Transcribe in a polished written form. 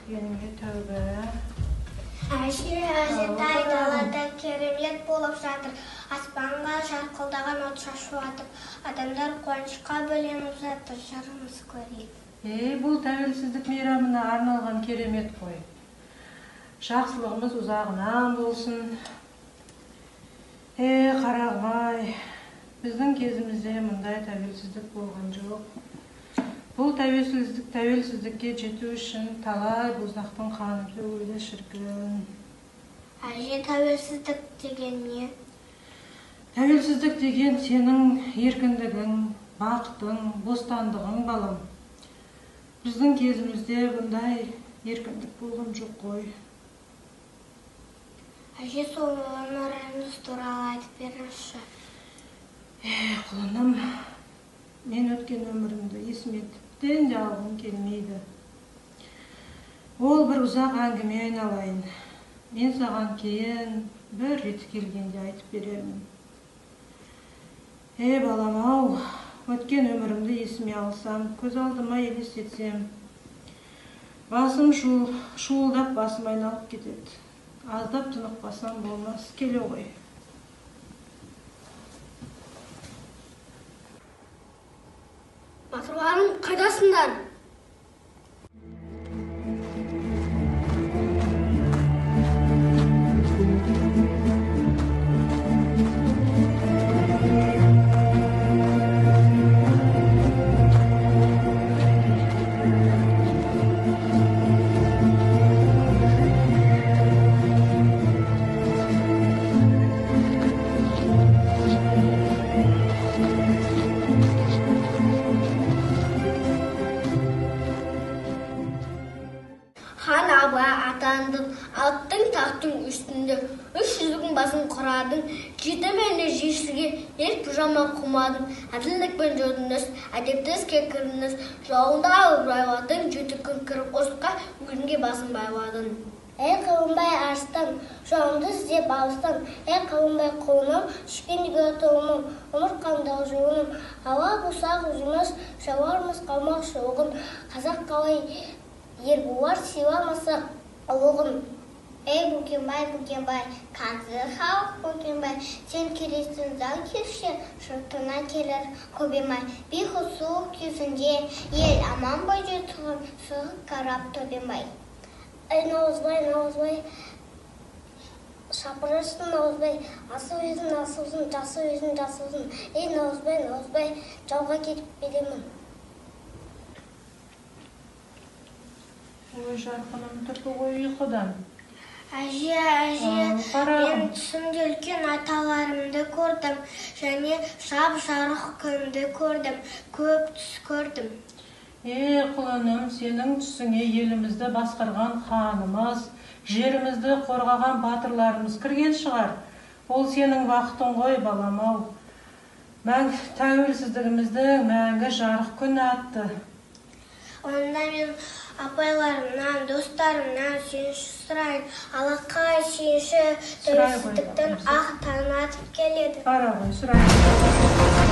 Yenimge tövbe. Әже айдалада керемет болып жатыр. Аспанға жарқылдаған от шашу атып, адамдар қуанышқа бөленіп жатыр. Жарымыз көрейік. Бұл тәуелсіздік мейрамына арналған керемет қой. Жақсылығымыз ұзағынан болсын. Қарағым-ай, біздің кезімізде мұндай тәуелсіздік болған жоқ. Бұл тәуелсіздікке жету үшін талай боздақтың қаны төгілді шіркін. Әже, тәуелсіздік деген не? Тәуелсіздік деген сенің еркіндігің, бақытың, бостандығың балам. Біздің кезімізде бұндай еркіндік болған жоқ қой. Әже, сол өміріңіз туралы айтып беріңізші. Құлыным, мен өткен өмірімді есіме тіптен де алғым келмейді. Ол бір ұзақ әңгіме айналайын. Мен саған кейін бір реті келгенде айтып беремін. Балам-ау, өткен өмірімді есіме алсам, көз алдыма елестетсем, басым шуылдап басым айналып кетеді. Аздап тынықпасам болмас, келе ғой. Батырларым, қайдасыңдар? Хан абыға атандың, аттың тақтың үстінде, 300-лігін басын құрадың, жетіменде жешілге ел пұжама құмадың, әділдікпен жодыңыз, әдептеске кірдіңіз, жауында алып байладың, жеті күн кіріп осқа өзіңге басын байладың. Қылынбай арыстан, жауымды іздеп алыстан, қылынбай қолынам, шүкендігі толымым, ұмыртқандағы жолым, ала бұсақ өзіміз, жауармыз қалмақ шоғын, қазақ қалай ер болар сыйламаса ұлығын. Бөкенбай, қазы халық Бөкенбай, сен кересін заң кешсе, жұртына келер көбемай. Бейху суық кезінде ел аман бай жетіғын, сұғы қарап төбемай. Наузбай, шапырышын Наузбай, асы өзін, жасы өзін. Наузбай, жауға кетіп беремін. Ой, жарқыным тұрды ғой ұйқыдан. Әже, мен түсімде үлкен аталарымды көрдім, және жап-жарық күнді көрдім, көп түс көрдім. Құлыным, сенің түсіңе елімізді басқарған ханымыз, жерімізді қорғаған батырларымыз кірген шығар. Ол сенің бақытың ғой, балам-ау. Тәуелсіздігіміздің мәңгі жарық күні атты. Онда мен апайларымнан, достарымнан сүйінші сұрайын. Алақай сүйінші тәуелсіздіктің ақ таңын атып келеді. Ара ғой, сұрайын.